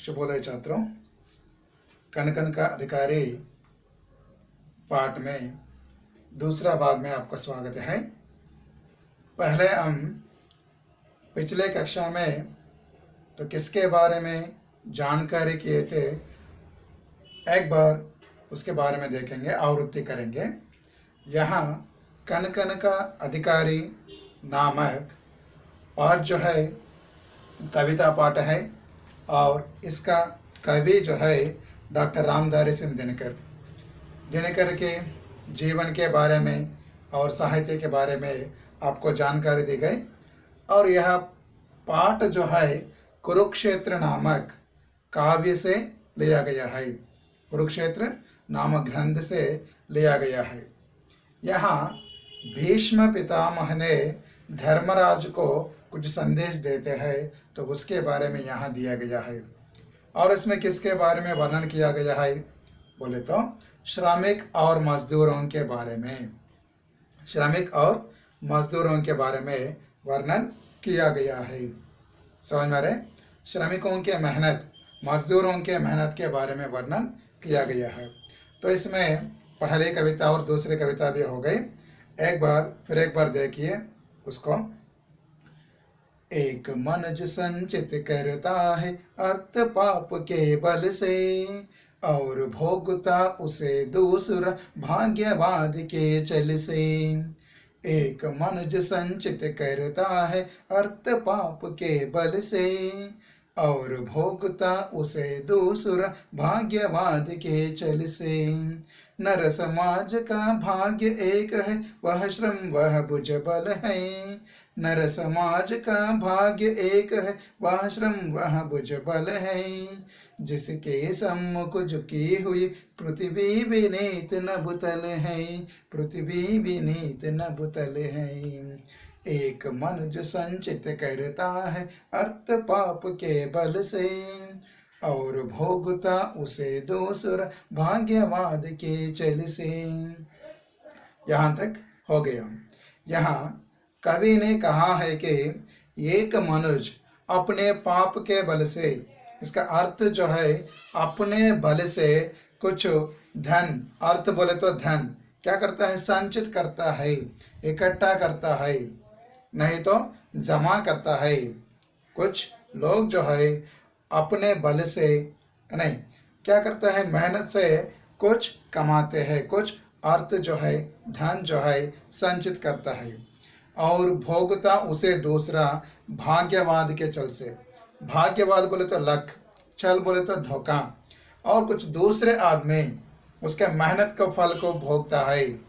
शुभोदय छात्रों। कण कण का अधिकारी पाठ में दूसरा भाग में आपका स्वागत है। पहले हम पिछले कक्षा में तो किसके बारे में जानकारी किए थे, एक बार उसके बारे में देखेंगे, आवृत्ति करेंगे। यहाँ कण कण का अधिकारी नामक पाठ जो है कविता पाठ है और इसका कवि जो है डॉक्टर रामधारी सिंह दिनकर के जीवन के बारे में और साहित्य के बारे में आपको जानकारी दी गई। और यह पाठ जो है कुरुक्षेत्र नामक काव्य से लिया गया है, कुरुक्षेत्र नामक ग्रंथ से लिया गया है। यहाँ भीष्म पितामह ने धर्मराज को कुछ संदेश देते हैं, तो उसके बारे में यहाँ दिया गया है। और इसमें किसके बारे में वर्णन किया गया है बोले तो श्रमिक और मजदूरों के बारे में, श्रमिक और मजदूरों के बारे में वर्णन किया गया है। समझ में आ रहे? श्रमिकों के मेहनत, मजदूरों के मेहनत के बारे में वर्णन किया गया है। तो इसमें पहली कविता और दूसरी कविता भी हो गई। एक बार देखिए उसको। एक मनुज संचित करता है अर्थ पाप के बल से, और भोगता उसे दूसरा भाग्यवाद के चल से। एक मनुज संचित करता है अर्थ पाप के बल से, और भोगता उसे दूसरा भाग्यवाद के चल से। नर समाज का भाग्य एक है, वह श्रम वह भुजबल है। नर समाज का भाग्य एक है, वह श्रम वह भुजबल है। जिसके सम्मुख झुकी हुई पृथ्वी विनीत न भूतल है, पृथ्वी विनीत न भूतल है। एक मनुज संचित करता है अर्थ पाप के बल से, और भोगता उसे दूसरा भाग्यवाद के चल से। यहाँ तक हो गया। यहाँ कवि ने कहा है कि एक मनुज अपने पाप के बल से, इसका अर्थ जो है अपने बल से कुछ धन, अर्थ बोले तो धन क्या करता है, संचित करता है, इकट्ठा करता है, नहीं तो जमा करता है। कुछ लोग जो है अपने बल से नहीं क्या करता है, मेहनत से कुछ कमाते हैं, कुछ अर्थ जो है धन जो है संचित करता है, और भोगता उसे दूसरा भाग्यवाद के चल से। भाग्यवाद बोले तो लक, छल बोले तो धोखा, और कुछ दूसरे आदमी उसके मेहनत के फल को भोगता है,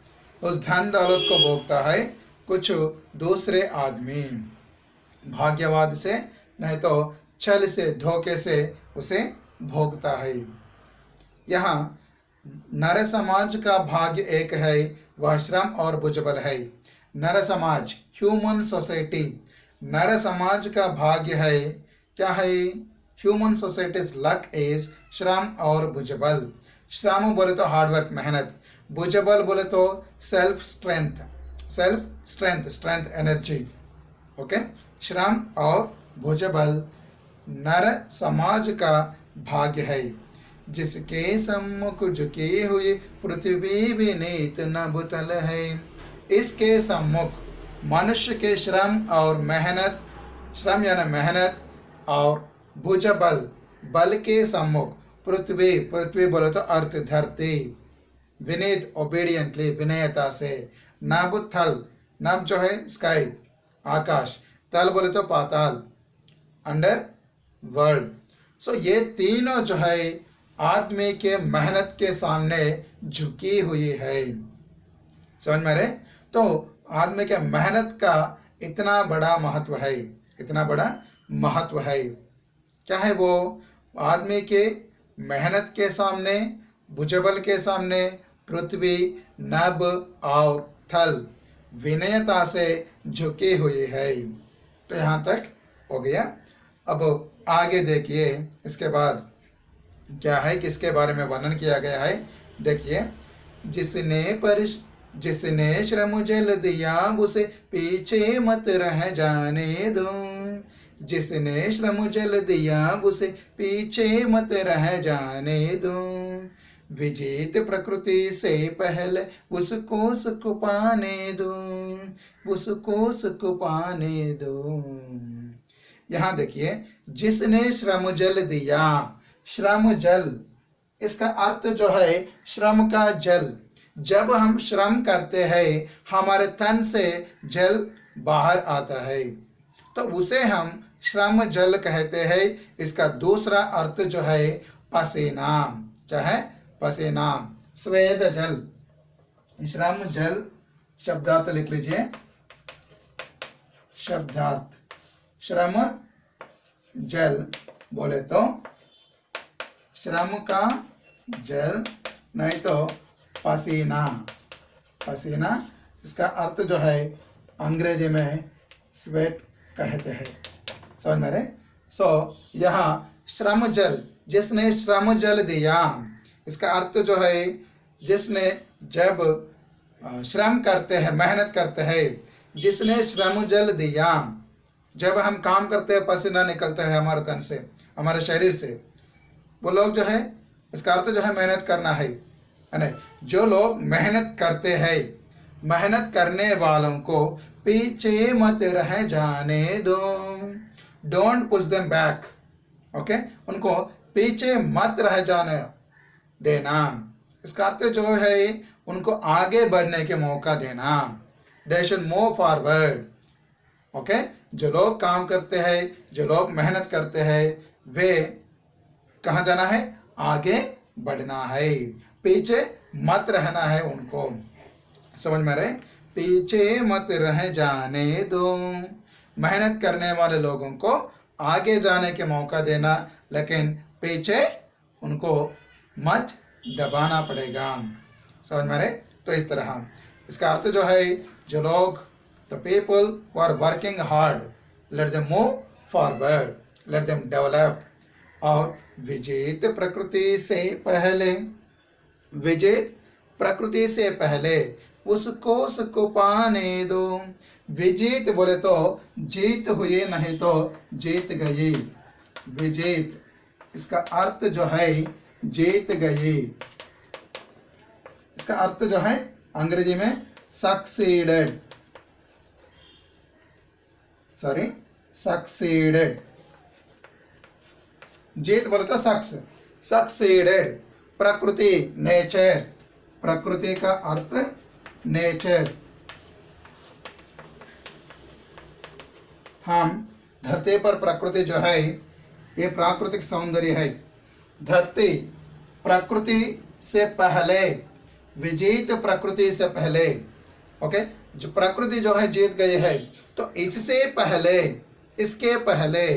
उस धन दौलत को भोगता है कुछ दूसरे आदमी। भाग्यवाद से नहीं तो छल से, धोखे से उसे भोगता है। यहाँ नर समाज का भाग्य एक है, वह श्रम और भुजबल है। नर समाज, ह्यूमन सोसाइटी, नर समाज का भाग्य है, क्या है, ह्यूमन सोसाइटीज लक इज श्रम और भुजबल। श्रम बोले तो हार्डवर्क, मेहनत, भुजबल बोले तो self strength, strength energy. Okay, श्रम और भुजबल नर समाज का भाग्य है। जिसके सम्मुख झुकी हुई पृथ्वी विनीत न भूतल है। इसके सम्मुख मनुष्य के श्रम और मेहनत, श्रम यानी मेहनत, और भुजबल बल के सम्मुख पृथ्वी, पृथ्वी बोले तो अर्थ धरती, विनीत ओबीडियंटली विनयता से, नभ थल, नभ जो है स्काई आकाश, तल बोले तो पाताल अंडर वर्ल्ड। सो ये तीनों जो है आदमी के मेहनत के सामने झुकी हुई है। समझ में रहे? तो आदमी के मेहनत का इतना बड़ा महत्व है, इतना बड़ा महत्व है। क्या है वो? आदमी के मेहनत के सामने, भुजबल के सामने पृथ्वी, नभ और थल विनयता से झुकी हुई है। तो यहाँ तक हो गया। अब आगे देखिए इसके बाद क्या है, किसके बारे में वर्णन किया गया है। देखिए, जिसने श्रम जल दिया उसे पीछे मत रह जाने दो। जिसने श्रम जल दिया उसे पीछे मत रह जाने दो। विजेत प्रकृति से पहले उसको सुख पाने दो, उसको सुख पाने दो। यहाँ देखिए, जिसने श्रम जल दिया, श्रम जल इसका अर्थ जो है श्रम का जल। जब हम श्रम करते हैं हमारे तन से जल बाहर आता है तो उसे हम श्रम जल कहते हैं। इसका दूसरा अर्थ जो है पसीना, क्या है? पसीना, स्वेद जल। श्रम जल शब्दार्थ लिख लीजिए। शब्दार्थ, श्रम जल बोले तो श्रम का जल, नहीं तो पसीना। पसीना इसका अर्थ जो है अंग्रेजी में स्वेट कहते हैं। समझ में रहे? यहाँ श्रम जल, जिसने श्रम जल दिया, इसका अर्थ जो है जिसने जब श्रम करते हैं, मेहनत करते हैं, जिसने श्रम जल दिया। जब हम काम करते हैं पसीना निकलता है हमारे तन से, हमारे शरीर से, वो लोग जो है, इसका अर्थ जो है मेहनत करना है। जो लोग मेहनत करते हैं, मेहनत करने वालों को पीछे मत रह जाने दो। Don't push them back, okay? उनको पीछे मत रह जाने देना। इसका अर्थ जो है उनको आगे बढ़ने के मौका देना। They should move forward, okay? जो लोग काम करते हैं, जो लोग मेहनत करते हैं, वे कहाँ जाना है? आगे बढ़ना है, पीछे मत रहना है उनको। समझ में रहे? पीछे मत रह जाने दो। मेहनत करने वाले लोगों को आगे जाने के मौका देना, लेकिन पीछे उनको मत दबाना पड़ेगा। समझ में रहे? तो इस तरह इसका अर्थ जो है, जो लोग, the people who are working hard, let them move forward, let them develop। और विजेत प्रकृति से पहले, विजेत प्रकृति से पहले उसको सुख पाने दो। विजेत बोले तो जीत हुए, नहीं तो जीत गई। विजेत इसका अर्थ जो है जीत गई। इसका अर्थ जो है अंग्रेजी में सक्सीडेड, सॉरी सक्सीडेड। जीत बोले तो सक्सीडेड। प्रकृति, नेचर, प्रकृति का अर्थ नेचर। हम धरती पर प्रकृति जो है ये प्राकृतिक सौंदर्य है। धरती प्रकृति से पहले, विजेत प्रकृति से पहले, ओके? जो प्रकृति जो है जीत गई है, तो इससे पहले, इसके पहले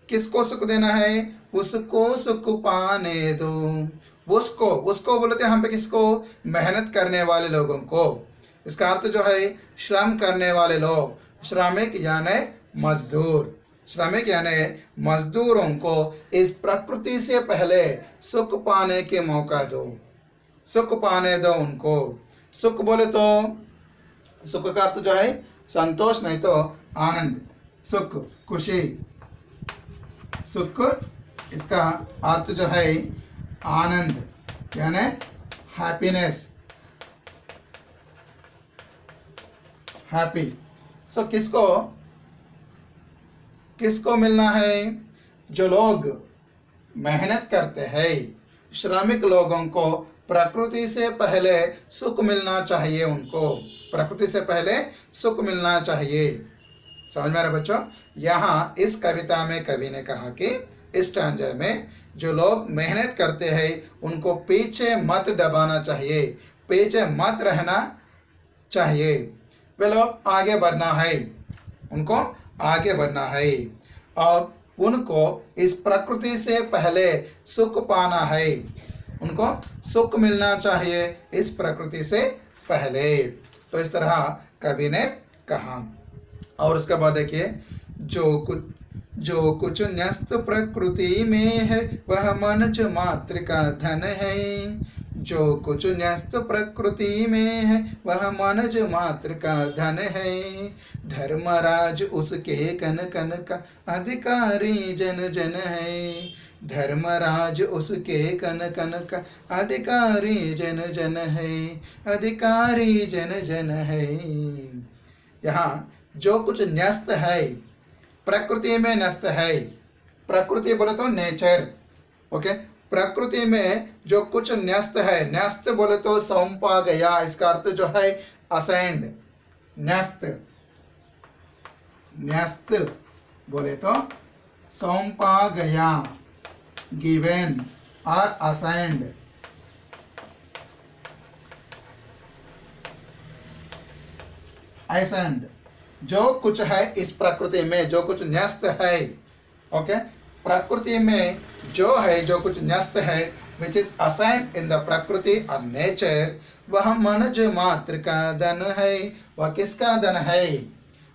किसको सुख देना है? उसको सुख पाने दो। उसको बोलते हैं हम पे किसको? मेहनत करने वाले लोगों को। इसका अर्थ जो है श्रम करने वाले लोग, श्रमिक यानी मजदूर। श्रमिक यानी मजदूरों को इस प्रकृति से पहले सुख पाने के मौका दो, सुख पाने दो उनको। सुख बोले तो सुख का अर्थ जो है संतोष, नहीं तो आनंद, सुख, खुशी। सुख इसका अर्थ जो है आनंद यानी हैप्पीनेस, हैप्पी। सो किसको मिलना है? जो लोग मेहनत करते हैं, श्रमिक लोगों को प्रकृति से पहले सुख मिलना चाहिए। उनको प्रकृति से पहले सुख मिलना चाहिए। समझ में आ रहा बच्चों? यहाँ इस कविता में कवि ने कहा कि इस स्टैंजा में जो लोग मेहनत करते हैं उनको पीछे मत दबाना चाहिए, पीछे मत रहना चाहिए। वे लोग आगे बढ़ना है, उनको आगे बढ़ना है और उनको इस प्रकृति से पहले सुख पाना है। उनको सुख मिलना चाहिए इस प्रकृति से पहले। तो इस तरह कवि ने कहा। और उसके बाद देखिए, जो कुछ न्यस्त प्रकृति में है वह मनुष्य मात्र का धन है। जो कुछ न्यस्त प्रकृति में है वह मनुज मात्र का धन है। धर्मराज उसके कन कन का अधिकारी जन जन है। धर्मराज उसके कन कन का अधिकारी जन जन है। अधिकारी जन जन है। यहाँ जो कुछ न्यस्त है, प्रकृति में न्यस्त है। प्रकृति बोले तो नेचर, ओके। प्रकृति में जो कुछ न्यस्त है, न्यस्त बोले तो सौंपा गया, इसका अर्थ जो है असेंड। न्यस्त, न्यस्त बोले तो सौंपा गया, गिवन और असेंड। असेंड जो कुछ है इस प्रकृति में, जो कुछ न्यस्त है, ओके। प्रकृति में जो है, जो कुछ न्यस्त है, which is assigned in the प्रकृति और नेचर, वह मनुज मात्र का धन है। वह किसका धन है?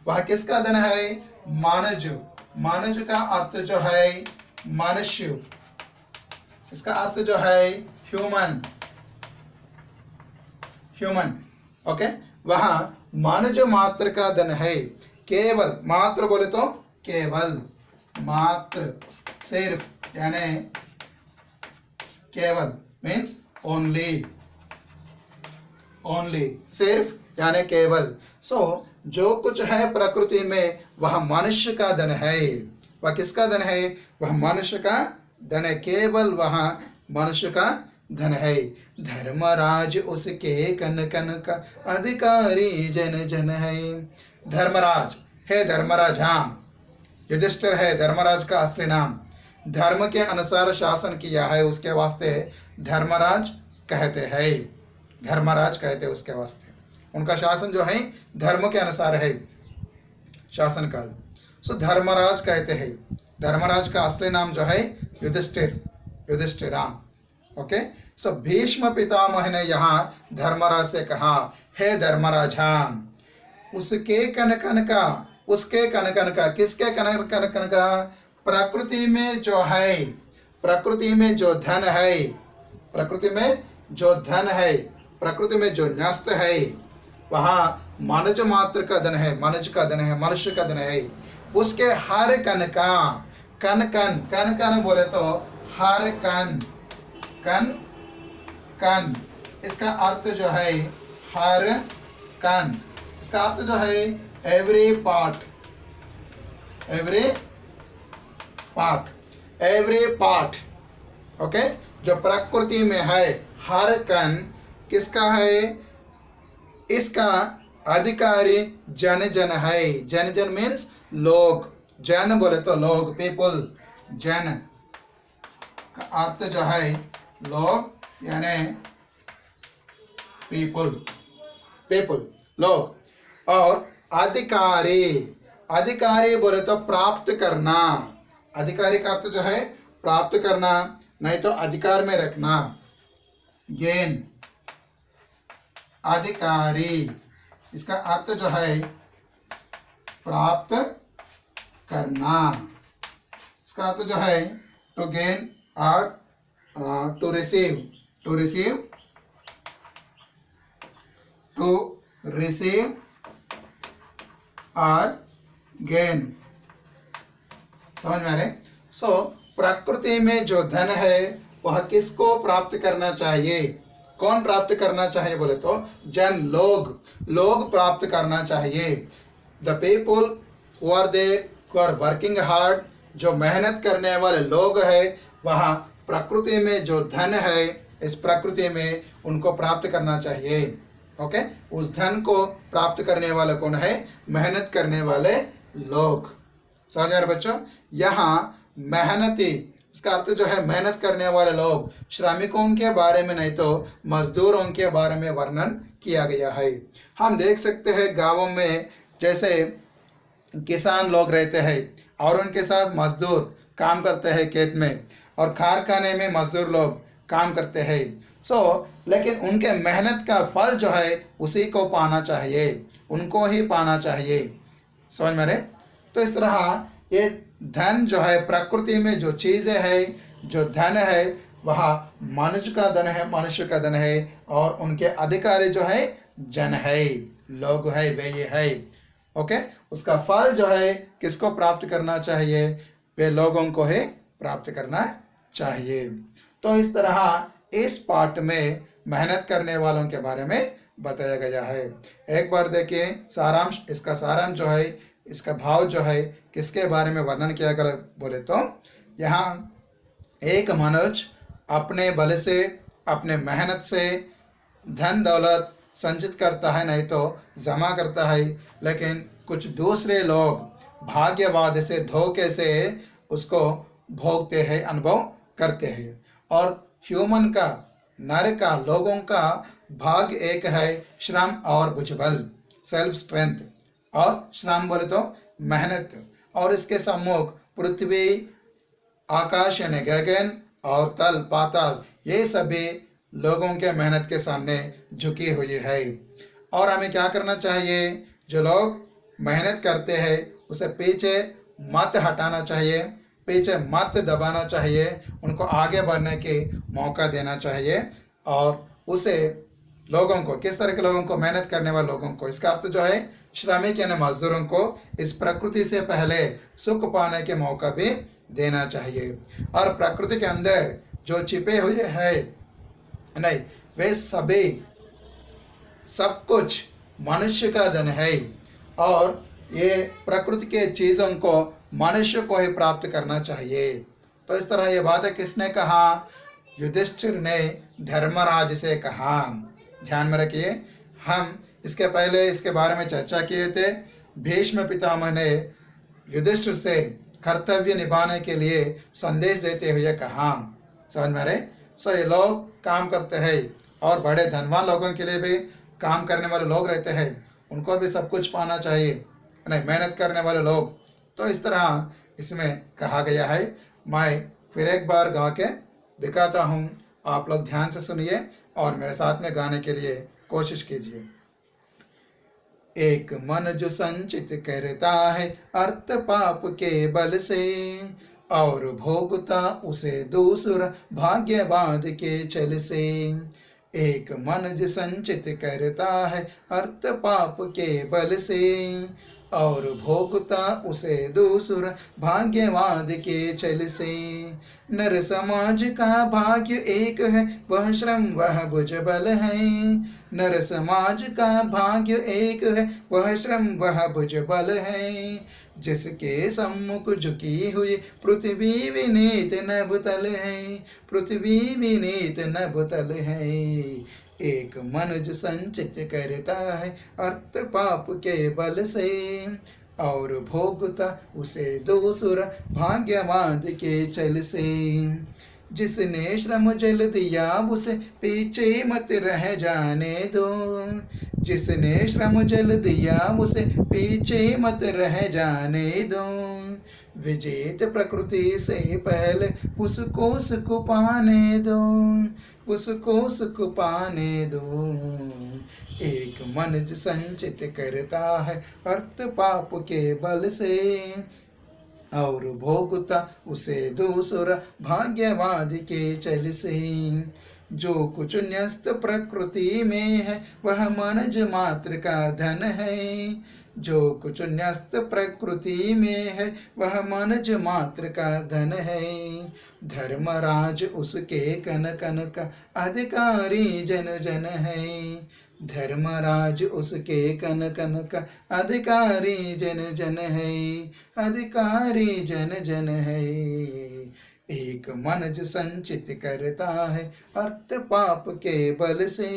वह किसका धन है? मानुज। मानुज का अर्थ जो है मनुष्य, इसका अर्थ जो है ह्यूमन, ह्यूमन, ओके। वह मानुज मात्र का धन है। केवल, मात्र बोले तो केवल, मात्र, सिर्फ, यानी केवल मीन्स ओनली, ओनली, सिर्फ यानी केवल। सो जो कुछ है प्रकृति में वह मनुष्य का धन है। वह किसका धन है? वह मनुष्य का धन है, केवल वह मनुष्य का धन है। धर्मराज उसके कन कन का अधिकारी जन जन है। धर्मराज है, धर्मराज, हाँ युधिष्ठिर है धर्मराज का असली नाम। धर्म के अनुसार शासन किया है, उसके वास्ते धर्मराज कहते हैं। धर्मराज कहते हैं उसके वास्ते। उनका शासन जो है धर्म के अनुसार है, शासन काल। सो धर्मराज कहते हैं। धर्मराज का असली नाम जो है युधिष्ठिर, युधिष्ठिरा, ओके। सो भीष्म पितामह ने यहाँ धर्मराज से कहा, हे धर्मराज, हाँ उसके कन कन का, उसके कन कन का, किसके कन कन कन का? प्रकृति में जो है, प्रकृति में जो धन है, प्रकृति में जो धन है, प्रकृति में जो न्यस्त है, वहाँ मनुज मात्र का धन है, मनुज का धन है, मनुष्य का धन है। उसके हर कन का, कन कन, कन कन बोले तो हर कन, कन कन, इसका अर्थ जो है हर कन, इसका अर्थ जो है every part, every part, every part, okay. जो प्रकृति में है हर कण किसका है? इसका अधिकारी जन जन है। जन जन मीन्स लोग, जन बोले तो लोग, पीपल, जन का अर्थ जो है लोग, यानी पीपल, पीपल, लोग। और अधिकारी, अधिकारी बोले तो प्राप्त करना। अधिकारी का अर्थ जो है प्राप्त करना, नहीं तो अधिकार में रखना, गेन। अधिकारी, इसका अर्थ जो है प्राप्त करना, इसका अर्थ जो है टू गेन और to receive, to receive, to receive और गेन। समझ में आ रहे? सो प्रकृति में जो धन है वह किसको प्राप्त करना चाहिए? कौन प्राप्त करना चाहिए बोले तो जन, लोग, लोग प्राप्त करना चाहिए। The people who are there, who are working hard, जो मेहनत करने वाले लोग हैं, वह प्रकृति में जो धन है इस प्रकृति में उनको प्राप्त करना चाहिए, ओके। उस धन को प्राप्त करने वाले कौन है? मेहनत करने वाले लोग। समझ रहे बच्चों? यहाँ मेहनती, इसका अर्थ जो है मेहनत करने वाले लोग, श्रमिकों के बारे में नहीं तो मजदूरों के बारे में वर्णन किया गया है। हम देख सकते हैं गांवों में जैसे किसान लोग रहते हैं और उनके साथ मजदूर काम करते हैं खेत में, और कारखाने में मजदूर लोग काम करते हैं। लेकिन उनके मेहनत का फल जो है उसी को पाना चाहिए, उनको ही पाना चाहिए। समझ में रहे? तो इस तरह ये धन जो है प्रकृति में जो चीज़ें है, जो धन है वह मनुष्य का धन है, मनुष्य का धन है, और उनके अधिकारी जो है जन है, लोग है, वे ये है। ओके, उसका फल जो है किसको प्राप्त करना चाहिए? वे लोगों को ही प्राप्त करना चाहिए। तो इस तरह इस पाठ में मेहनत करने वालों के बारे में बताया गया है। एक बार देखिए सारांश, इसका सारांश जो है, इसका भाव जो है किसके बारे में वर्णन किया गया बोले तो यहाँ एक मनुष्य अपने बल से, अपने मेहनत से धन दौलत संचित करता है, नहीं तो जमा करता है, लेकिन कुछ दूसरे लोग भाग्यवाद से, धोखे से उसको भोगते हैं, अनुभव करते हैं। और ह्यूमन का, नर का, लोगों का भाग्य एक है श्रम और भुजबल, सेल्फ स्ट्रेंथ, और श्रम बोले तो मेहनत, और इसके सम्मुख पृथ्वी, आकाश यानी गगन, और तल पाताल, ये सभी लोगों के मेहनत के सामने झुकी हुई है। और हमें क्या करना चाहिए? जो लोग मेहनत करते हैं उसे पीछे मत हटाना चाहिए, पीछे मत दबाना चाहिए, उनको आगे बढ़ने के मौका देना चाहिए। और उसे लोगों को, किस तरह के लोगों को? मेहनत करने वाले लोगों को। इसका अर्थ जो है श्रमिक यानी मजदूरों को इस प्रकृति से पहले सुख पाने के मौका भी देना चाहिए। और प्रकृति के अंदर जो छिपे हुए हैं, नहीं, वे सभी, सब कुछ मनुष्य का धन है, और ये प्रकृति के चीज़ों को मनुष्य को ही प्राप्त करना चाहिए। तो इस तरह ये बातें किसने कहा? युधिष्ठिर ने धर्मराज से कहा। ध्यान में रखिए, हम इसके पहले इसके बारे में चर्चा किए थे। भीष्म पितामह ने युधिष्ठिर से कर्तव्य निभाने के लिए संदेश देते हुए कहा। समझ में रहे? सो ये लोग काम करते हैं, और बड़े धनवान लोगों के लिए भी काम करने वाले लोग रहते हैं, उनको भी सब कुछ पाना चाहिए, नहीं, मेहनत करने वाले लोग। तो इस तरह इसमें कहा गया है। मैं फिर एक बार गा के दिखाता हूँ, आप लोग ध्यान से सुनिए और मेरे साथ में गाने के लिए कोशिश कीजिए। एक मन जो संचित करता है अर्थ पाप के बल से, और भोगता उसे दूसरा भाग्यवाद के चल से। एक मन जो संचित करता है अर्थ पाप के बल से, और भोगता उसे दूसरा भाग्यवाद के चल से। नर समाज का भाग्य एक है, वह श्रम वह भुजबल है। नर समाज का भाग्य एक है, वह श्रम वह भुजबल है। जिसके सम्मुख झुकी हुई पृथ्वी विनीत नभतल है, पृथ्वी विनीत नभतल है। एक मन जो संचित करता है अर्थ पाप के बल से, और भोगता उसे दूसरा भाग्यवाद के चल से। जिसने श्रम जल दिया उसे पीछे मत रह जाने दो। जिसने श्रम जल दिया उसे पीछे मत रह जाने दो। विजेत प्रकृति से पहले उसको सुख पाने दो, उसको सुख पाने दो। एक मन जो संचित करता है अर्थ पाप के बल से, और भोगता उसे दूसरा भाग्यवाद के चल से। जो कुछ न्यस्त प्रकृति में है वह मनज मात्र का धन है। जो कुछ न्यस्त प्रकृति में है वह मनज मात्र का धन है। धर्मराज उसके कन कन का अधिकारी जन जन है। धर्मराज उसके कन कन का अधिकारी जन जन है, अधिकारी जन जन है। एक मन जो संचित करता है अर्थ पाप के बल से,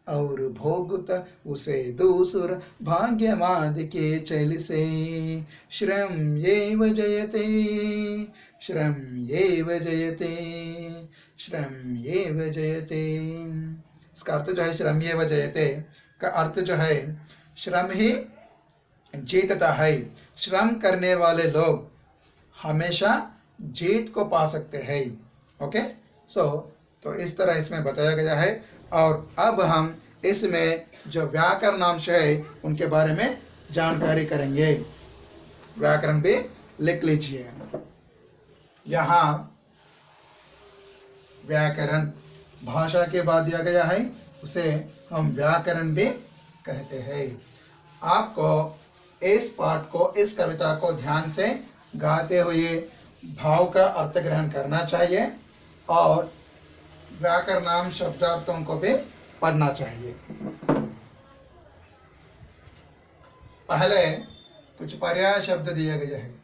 और भोगता उसे दूसरा भाग्यवाद के चल से। श्रम येव जयते, श्रम येव जयते, श्रम येव जयते। इसका अर्थ जो है श्रम येव जयते का अर्थ जो है श्रम ही जीतता है। श्रम करने वाले लोग हमेशा जीत को पा सकते हैं। ओके, तो इस तरह इसमें बताया गया है। और अब हम इसमें जो व्याकरणांश है उनके बारे में जानकारी करेंगे। व्याकरण भी लिख लीजिए। यहाँ व्याकरण, भाषा के बाद दिया गया है उसे हम व्याकरण भी कहते हैं। आपको इस पाठ को, इस कविता को ध्यान से गाते हुए भाव का अर्थ ग्रहण करना चाहिए और व्याकरणाम शब्दार्थों को भी पढ़ना चाहिए। पहले कुछ पर्याय शब्द दिए गए हैं।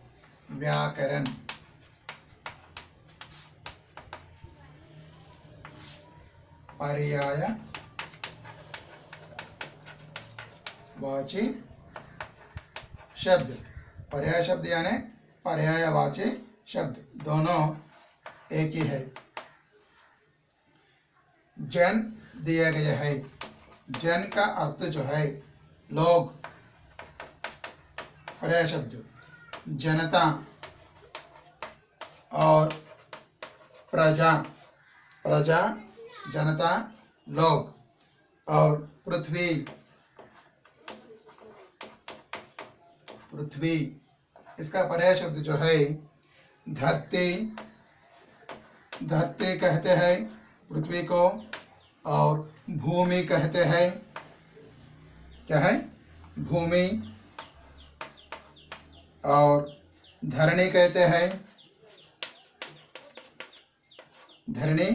व्याकरण, पर्याय वाची शब्द। पर्याय शब्द यानी पर्यायवाची शब्द, दोनों एक ही है। जन दिया गया है। जन का अर्थ जो है लोग। पर्याय शब्द जनता और प्रजा, प्रजा जनता लोग। और पृथ्वी, पृथ्वी इसका पर्याय शब्द जो है धरती, धरती कहते हैं पृथ्वी को। और भूमि कहते हैं, क्या है, भूमि। और धरणी कहते हैं, धरणी।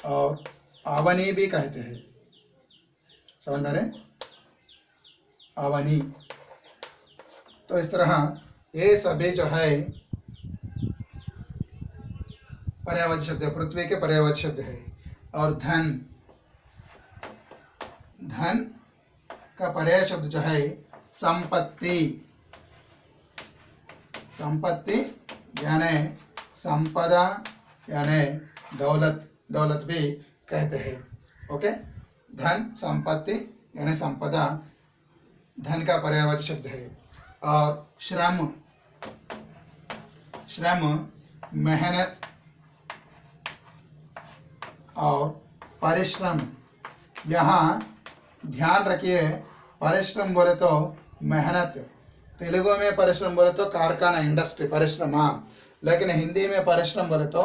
और आवनी भी कहते हैं, समझ में रहे, आवनी। तो इस तरह ये सभी जो है पर्यायवाची शब्द है, पृथ्वी के पर्यायवाची शब्द है। और धन, धन का पर्याय शब्द जो है संपत्ति, संपत्ति यानी संपदा यानी दौलत, दौलत भी कहते हैं। ओके, धन संपत्ति यानी संपदा धन का पर्यायवाची शब्द है। और श्रम, श्रम मेहनत और परिश्रम। यहाँ ध्यान रखिए, परिश्रम बोले तो मेहनत, तेलुगु में परिश्रम बोले तो कारखाना, इंडस्ट्री, परिश्रम। लेकिन हिंदी में परिश्रम बोले तो,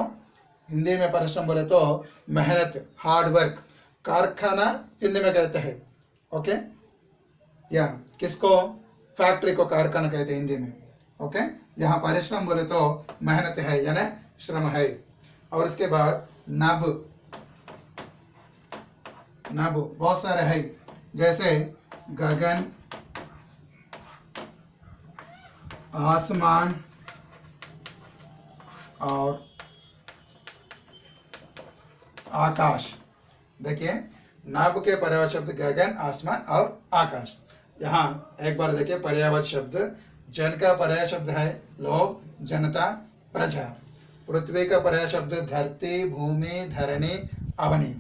हिंदी में परिश्रम बोले तो मेहनत, हार्ड वर्क। कारखाना हिंदी में कहते हैं। ओके, या किसको, फैक्ट्री को कारखाना कहते हैं हिंदी में। ओके, यहाँ परिश्रम बोले तो मेहनत है यानी श्रम है। और इसके बाद नभ, नभ बहुत सारे है, जैसे गगन, आसमान और आकाश। देखिए, नभ के पर्यायवाची शब्द गगन, आसमान और आकाश। यहाँ एक बार देखिए, पर्यायवाची शब्द जन का पर्याय शब्द है लोग, जनता, प्रजा। पृथ्वी का पर्याय शब्द धरती, भूमि, धरणी, अवनी।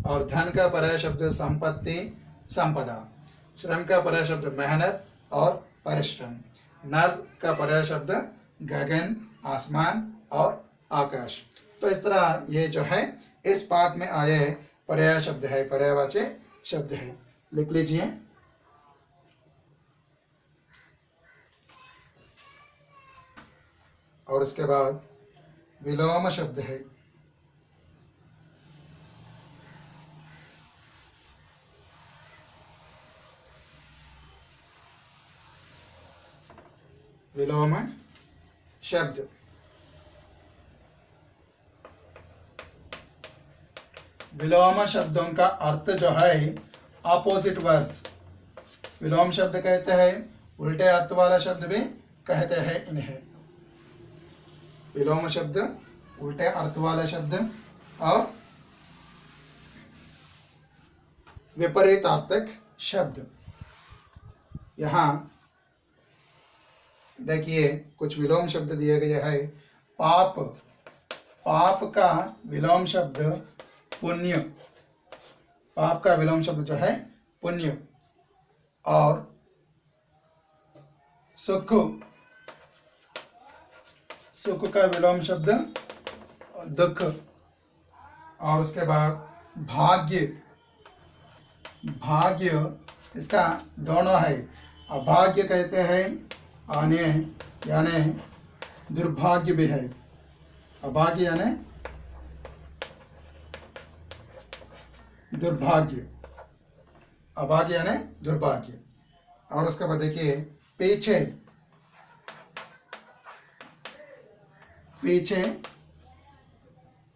और धन का पर्याय शब्द संपत्ति, संपदा। श्रम का पर्याय शब्द मेहनत और परिश्रम। नभ का पर्याय शब्द गगन, आसमान और आकाश। तो इस तरह ये जो है इस पाठ में आए पर्याय शब्द है, पर्यायवाची शब्द है। लिख लीजिए। और इसके बाद विलोम शब्द है। विलोम शब्द, विलोम शब्दों का अर्थ जो है अपोजिट वर्ड्स। विलोम शब्द कहते हैं, उल्टे अर्थ वाला शब्द भी कहते हैं इन्हें। विलोम शब्द, उल्टे अर्थ वाला शब्द और विपरीतार्थक शब्द। यहाँ देखिए कुछ विलोम शब्द दिए गए हैं। पाप, पाप का विलोम शब्द पुण्य, पाप का विलोम शब्द जो है पुण्य। और सुख, सुख का विलोम शब्द दुख। और उसके बाद भाग्य, भाग्य इसका दोनों है। अभाग्य कहते हैं आने यानी दुर्भाग्य भी है। अभाग्य यानी दुर्भाग्य, अभाग्य यानी दुर्भाग्य। और उसके बाद देखिए पीछे, पीछे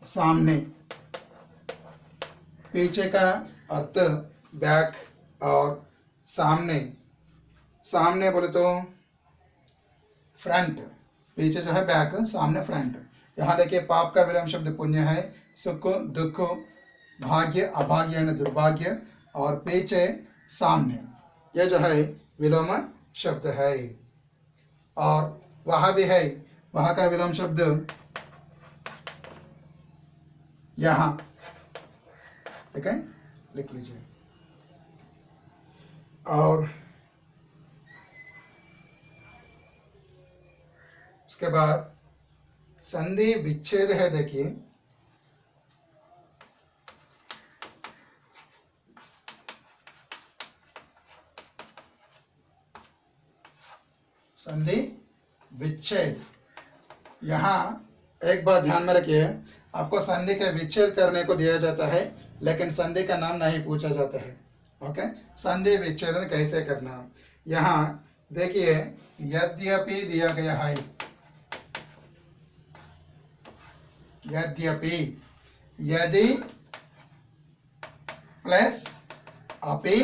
सामने, पीछे का अर्थ बैक और सामने, सामने बोले तो फ्रंट, पीछे जो है बैक, सामने फ्रंट। यहाँ देखिए पाप का विलोम शब्द पुण्य है, सुख दुख, भाग्य अभाग्य यानी दुर्भाग्य, और पीछे सामने, यह जो है विलोम शब्द है। और वहाँ भी है, वहाँ का विलोम शब्द यहाँ, ठीक है, लिख लीजिए। और उसके बाद संधि विच्छेद है, देखिए संधि विच्छेद। यहाँ एक बात ध्यान में रखिए, आपको संधि का विच्छेद करने को दिया जाता है, लेकिन संधि का नाम नहीं पूछा जाता है। ओके, संधि विच्छेदन कैसे करना। यहाँ देखिए यद्यपि दिया गया है, यद्यपि, यदि प्लस अपि,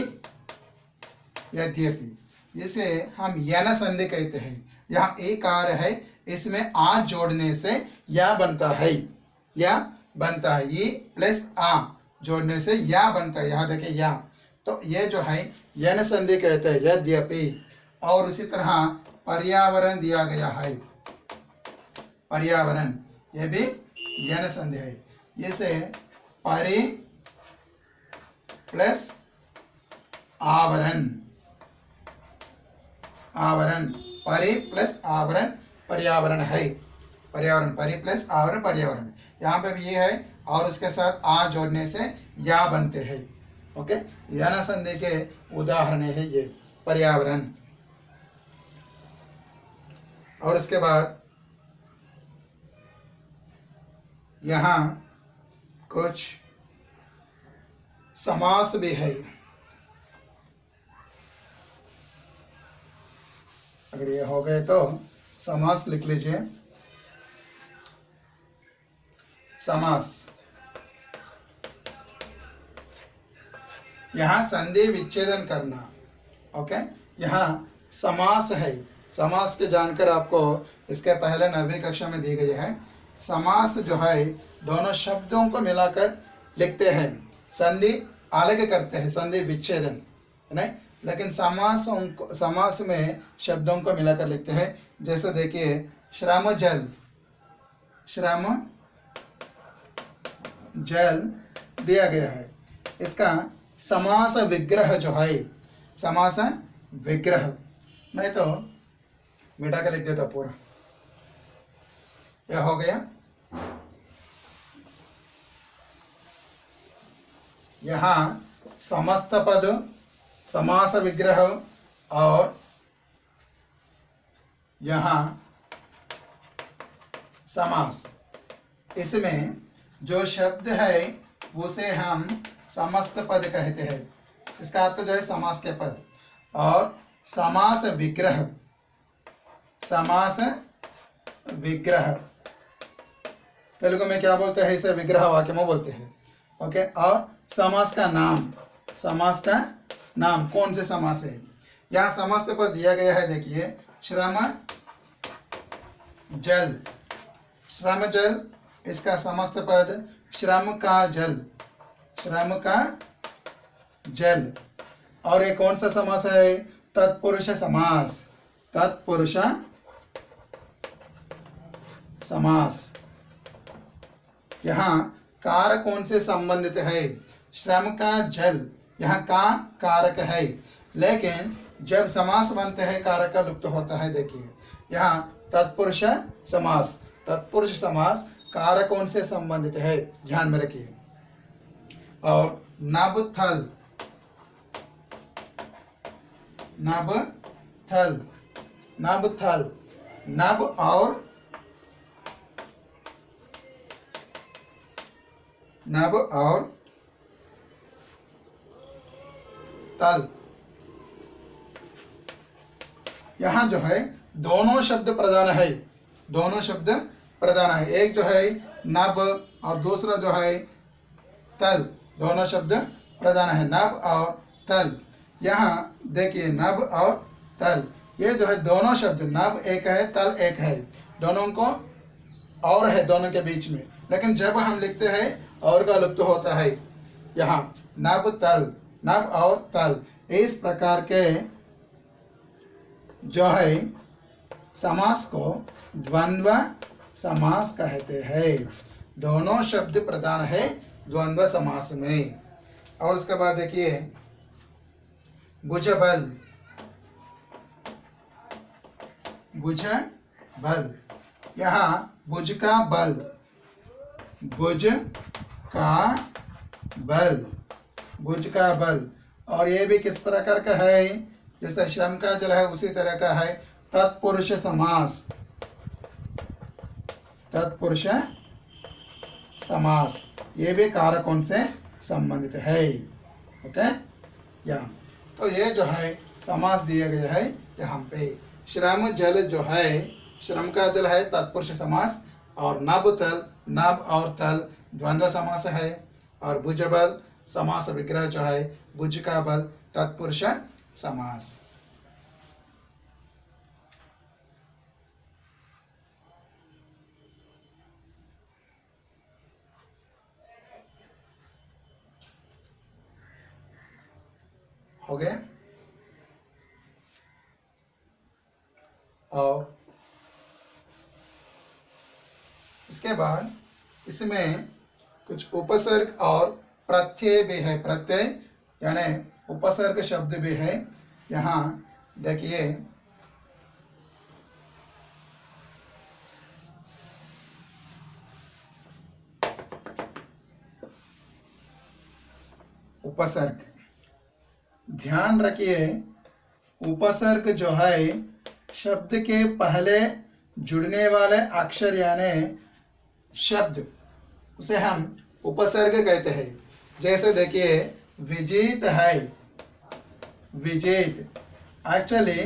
यद्यपि, इसे हम यन संधि कहते हैं। यहाँ एक आर है, इसमें आ जोड़ने से या बनता है, या बनता है, ये प्लस आ जोड़ने से या बनता है। यहाँ देखिए या, तो ये जो है यन संधि कहते हैं, यद्यपि। और उसी तरह पर्यावरण दिया गया है, पर्यावरण, ये भी यन संधि है। इसे परि प्लस आवरण, आवरण, परि प्लस आवरण पर्यावरण है, पर्यावरण, परि प्लस आवरण पर्यावरण। यहाँ पे भी ये है, और उसके साथ आ जोड़ने से या बनते हैं। ओके, यन संधि के उदाहरण है ये, पर्यावरण। और उसके बाद यहाँ कुछ समास भी है। अगर ये हो गए तो समास लिख लीजिए। समास, यहाँ संधि विच्छेदन करना। ओके, यहाँ समास है, समास के जानकर आपको इसके पहले 9वीं कक्षा में दी गई है। समास जो है दोनों शब्दों को मिलाकर लिखते हैं, संधि अलग करते हैं, संधि विच्छेदन नहीं, लेकिन समास में शब्दों को मिलाकर लिखते हैं। जैसे देखिए श्रम जल, श्रम जल दिया गया है, इसका समास विग्रह जो है, समास विग्रह, नहीं तो मिटा के लिख देता पूरा। यह हो गया। यहाँ समस्त पद, समास विग्रह, और यहाँ समास, इसमें जो शब्द है उसे हम समस्त पद कहते हैं। इसका अर्थ जो है समास के पद। और समास विग्रह, समास विग्रह तेलुगु में क्या बोलते हैं, इसे विग्रह वाक्य में बोलते हैं। ओके, और समास का नाम, समास का नाम कौन से समास है। यहाँ समस्त पद दिया गया है, देखिए श्रम जल, श्रम जल, इसका समस्त पद श्रम का जल, श्रम का जल। और ये कौन सा समास है, तत्पुरुष समास, तत्पुरुष समास। यहाँ कार कौन से संबंधित है, श्रम का जल, यहाँ का कारक है, लेकिन जब समास बनते हैं कारक का लुप्त होता है। देखिए यहाँ तत्पुरुष समास, तत्पुरुष समास कारक कौन से संबंधित है, ध्यान में रखिए। और नभ थल, नभ थल, नभ थल, नभ और नभ और तल। यहाँ जो है दोनों शब्द प्रधान है, दोनों शब्द प्रधान है। एक जो है नभ और दूसरा जो है तल, दोनों शब्द प्रधान है, नभ और तल। यहाँ देखिए नभ और तल, ये जो है दोनों शब्द, नभ एक है तल एक है, दोनों को और है दोनों के बीच में, लेकिन जब हम लिखते हैं और का लुप्त होता है। यहाँ नभ तल, नभ और तल, इस प्रकार के जो है समास को द्वंद्व समास कहते हैं। दोनों शब्द प्रधान है द्वंद्व समास में। और उसके बाद देखिए भुजबल, भुजबल, यहाँ भुज का बल, भुज का बल, भुज का बल। और ये भी किस प्रकार का है, जैसे श्रम का जल है उसी तरह का है तत्पुरुष समास, तत्पुरुष समास, ये भी कारकों से संबंधित है। ओके या तो ये जो है समास दिए गए है यहाँ पे। श्रम जल जो है, श्रम का जल है तत्पुरुष समास, और नभ तल, नभ और तल द्वंद्व समास है, और भुजबल समास विग्रह जो है भुज का बल तत्पुरुष समास। हो गए। और इसके बाद इसमें कुछ उपसर्ग और प्रत्यय भी है, प्रत्यय यानी उपसर्ग शब्द भी है। यहाँ देखिए उपसर्ग, ध्यान रखिए उपसर्ग जो है शब्द के पहले जुड़ने वाले अक्षर यानी शब्द, उसे हम उपसर्ग कहते हैं। जैसे देखिए विजित है, विजित, एक्चुअली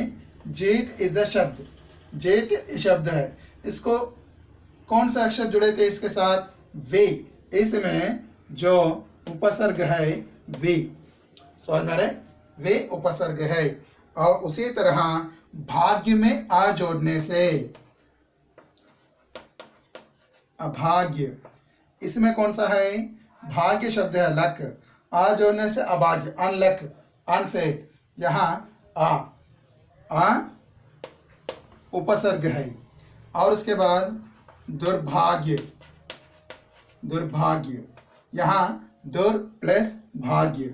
जीत इज द शब्द, जीत शब्द है, इसको कौन सा अक्षर जुड़े थे इसके साथ, वे, इसमें जो उपसर्ग है वे, समझ में रहे, वे उपसर्ग है। और उसी तरह भाग्य में आ जोड़ने से अभाग्य, इसमें कौन सा है, भाग्य शब्द है लक, आ जोड़ने से अभाग्य, अनलक, अनफेट, यहाँ आ उपसर्ग है। और उसके बाद दुर्भाग्य, दुर्भाग्य, यहाँ दुर प्लस भाग्य,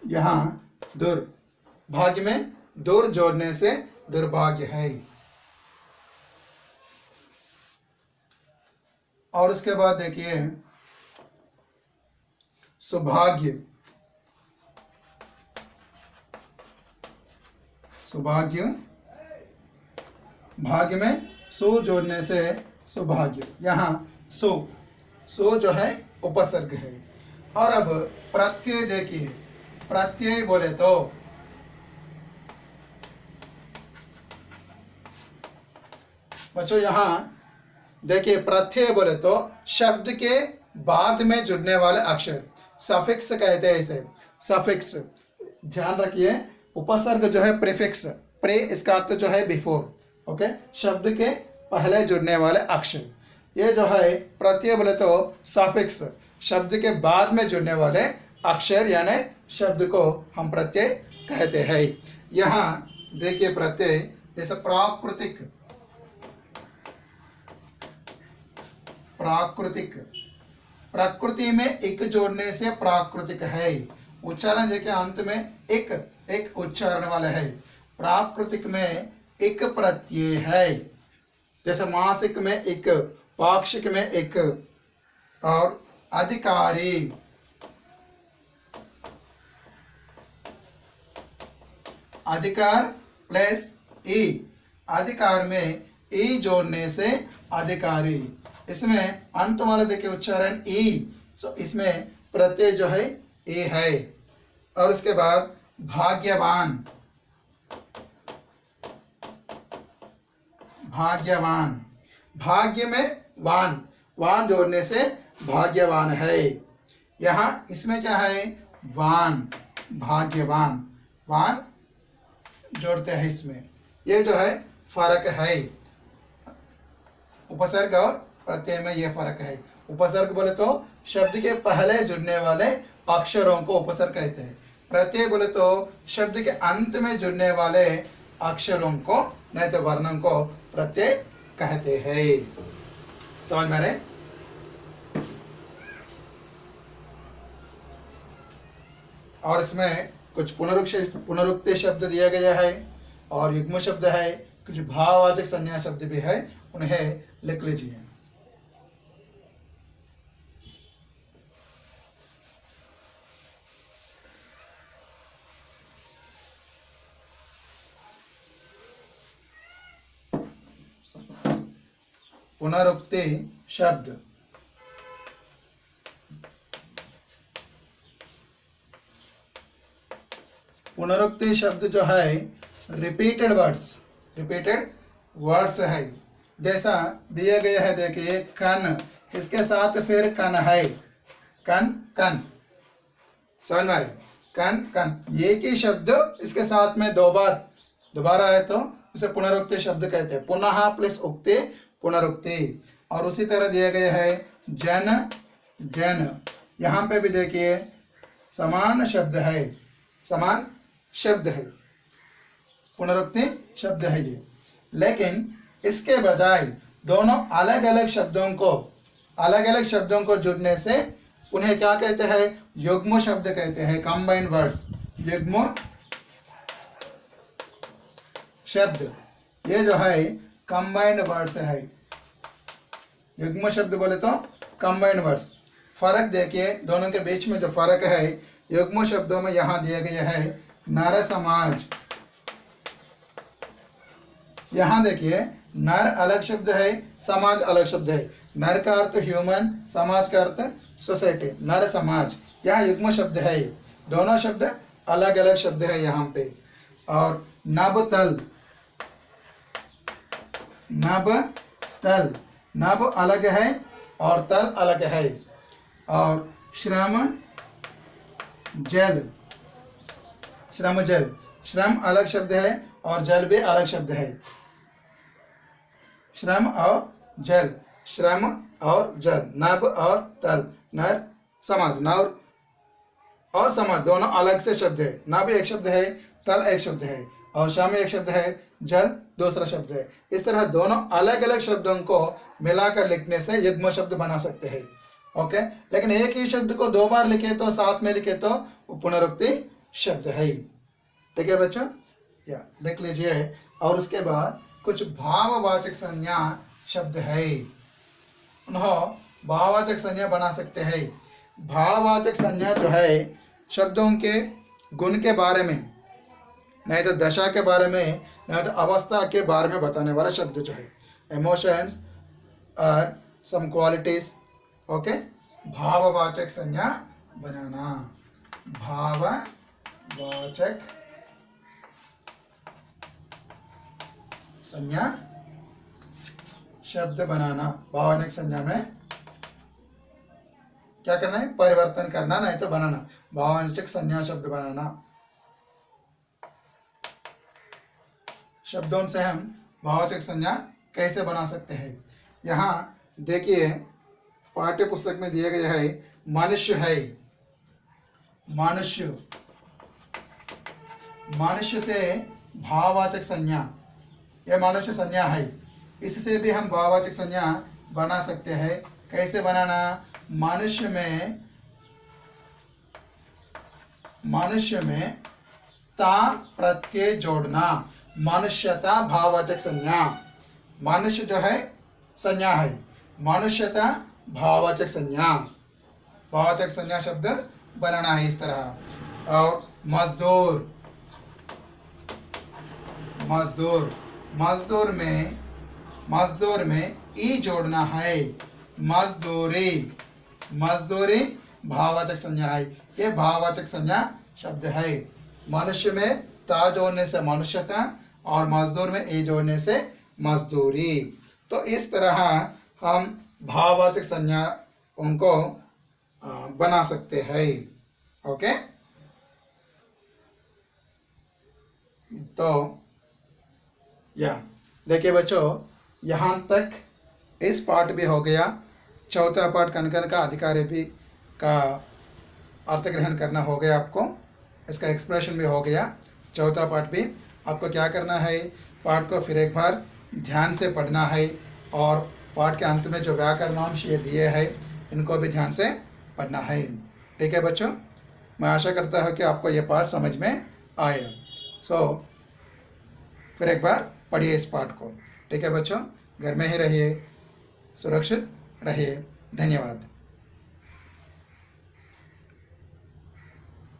यहाँ दुर, भाग्य में दुर जोड़ने से दुर्भाग्य है। और उसके बाद देखिए सौभाग्य, सौभाग्य, भाग्य में सो जोड़ने से सौभाग्य, यहाँ सो, सो जो है उपसर्ग है। और अब प्रत्यय देखिए, प्रत्यय बोले तो बच्चों यहाँ देखिए प्रत्यय बोले तो शब्द के बाद में जुड़ने वाले अक्षर, सफिक्स कहते हैं इसे, सफिक्स। ध्यान रखिए उपसर्ग जो है प्रीफिक्स, प्रे इसका अर्थ जो है बिफोर, ओके, शब्द के पहले जुड़ने वाले अक्षर। ये जो है प्रत्यय बोले तो सफिक्स, शब्द के बाद में जुड़ने वाले अक्षर यानी शब्द को हम प्रत्यय कहते हैं। यहाँ देखिए प्रत्यय जैसे प्राकृतिक, प्राकृतिक, प्रकृति में एक जोड़ने से प्राकृतिक है, उच्चारण देखिए अंत में एक, एक उच्चारण वाला है। प्राकृतिक में एक प्रत्यय है, जैसे मासिक में एक, पाक्षिक में एक। और अधिकारी, अधिकार प्लस ई, अधिकार में ई जोड़ने से अधिकारी, इसमें अंत वाला देखिए उच्चारण ई, सो इसमें प्रत्यय जो है ए है। और उसके बाद भाग्यवान, भाग्यवान, भाग्य में वान, वान जोड़ने से भाग्यवान है। यहाँ इसमें क्या है, वान, भाग्यवान, वान जोड़ते हैं इसमें, ये जो है फर्क है। उपसर्ग और प्रत्यय में ये फर्क है। उपसर्ग बोले तो शब्द के पहले जुड़ने वाले अक्षरों को उपसर्ग कहते हैं। प्रत्यय बोले तो शब्द के अंत में जुड़ने वाले अक्षरों को नहीं तो वर्णों को प्रत्यय कहते हैं। समझ में आ रहे? और इसमें कुछ पुनरुक्ति शब्द दिया गया है और युग्म शब्द है, कुछ भाववाचक संज्ञा शब्द भी है, उन्हें लिख लीजिए। पुनरुक्ति शब्द, पुनरुक्ति शब्द जो है रिपीटेड वर्ड्स है। जैसा दिया गया है, देखिए कन, इसके साथ फिर कन है, कन कन, समझ में आ रहे? कन कन, एक ही शब्द इसके साथ में दोबारा है तो उसे पुनरुक्ति शब्द कहते हैं। पुनः प्लस उक्ति पुनरुक्ति। और उसी तरह दिया गया है जन जन, यहाँ पे भी देखिए समान शब्द है, समान शब्द है, पुनरुक्ति शब्द है ये। लेकिन इसके बजाय दोनों अलग अलग शब्दों को जुड़ने से उन्हें क्या कहते हैं, युग्म शब्द कहते हैं, कंबाइंड वर्ड्स, युग्म शब्द। ये जो है कंबाइंड वर्ड्स है, युग्म शब्द बोले तो कंबाइंड वर्ड्स। फर्क देखिए दोनों के बीच में जो फर्क है, युग्म शब्दों में यहां दिया गया है नर समाज। यहां देखिए नर अलग शब्द है, समाज अलग शब्द है। नर का अर्थ ह्यूमन, समाज का अर्थ सोसाइटी, नर समाज। यहाँ युग्म शब्द है, दोनों शब्द अलग अलग शब्द है यहाँ पे। और नब तल, नब तल, नब अलग है और तल अलग है। और श्रम जल, श्रम जल, श्रम अलग शब्द है और जल भी अलग शब्द है। श्रम और जल, श्रम और जल, नब और तल, नर समाज, नर और समाज दोनों अलग से शब्द है। नब एक शब्द है, तल एक शब्द है, और श्रम एक शब्द है, जल दूसरा शब्द है। इस तरह दोनों अलग अलग शब्दों को मिलाकर लिखने से युग्म शब्द बना सकते हैं। ओके, लेकिन एक ही शब्द को दो बार लिखे तो, साथ में लिखे तो वो पुनरुक्ति शब्द है। ठीक है बच्चों, या लिख लीजिए। और उसके बाद कुछ भाववाचक संज्ञा शब्द है, उन्हें भाववाचक संज्ञा बना सकते हैं। भाववाचक संज्ञा जो है शब्दों के गुण के बारे में, नहीं तो दशा के बारे में, नहीं तो अवस्था के बारे में बताने वाला शब्द जो है, इमोशंस और सम क्वालिटीज। ओके, भाववाचक संज्ञा बनाना, भाववाचक संज्ञा शब्द बनाना। भाववाचक संज्ञा में क्या करना है, परिवर्तन करना, नहीं तो बनाना। भाववाचक संज्ञा शब्द बनाना। शब्दों से हम भाववाचक संज्ञा कैसे बना सकते हैं? यहाँ देखिए पाठ्य पुस्तक में दिया गया है मनुष्य है, मनुष्य, मनुष्य से भाववाचक संज्ञा, यह मनुष्य संज्ञा है, इससे भी हम भाववाचक संज्ञा बना सकते हैं। कैसे बनाना? मनुष्य में ता प्रत्यय जोड़ना, मनुष्यता भाववाचक संज्ञा। मनुष्य जो है संज्ञा है, मनुष्यता भाववाचक संज्ञा, भाववाचक संज्ञा शब्द बनाना है इस तरह। और मजदूर, मजदूर, मजदूर में ई जोड़ना है, मजदूरी, मजदूरी भाववाचक संज्ञा है, ये भाववाचक संज्ञा शब्द है। मनुष्य में ता जोड़ने से मनुष्यता और मजदूर में ए जोड़ने से मजदूरी। तो इस तरह हम भाववाचक संज्ञा उनको बना सकते हैं। ओके, तो या देखिए बच्चों, यहाँ तक इस पार्ट भी हो गया। चौथा पार्ट कनकन का अधिकारी भी का अर्थ ग्रहण करना हो गया आपको, इसका एक्सप्रेशन भी हो गया। चौथा पार्ट भी आपको क्या करना है, पार्ट को फिर एक बार ध्यान से पढ़ना है और पार्ट के अंत में जो व्याकरणांश ये दिए हैं इनको भी ध्यान से पढ़ना है। ठीक है बच्चों, मैं आशा करता हूँ कि आपको ये पार्ट समझ में आए। फिर एक बार पढ़िए इस पार्ट को। ठीक है बच्चों, घर में ही रहिए, सुरक्षित रहिए। धन्यवाद।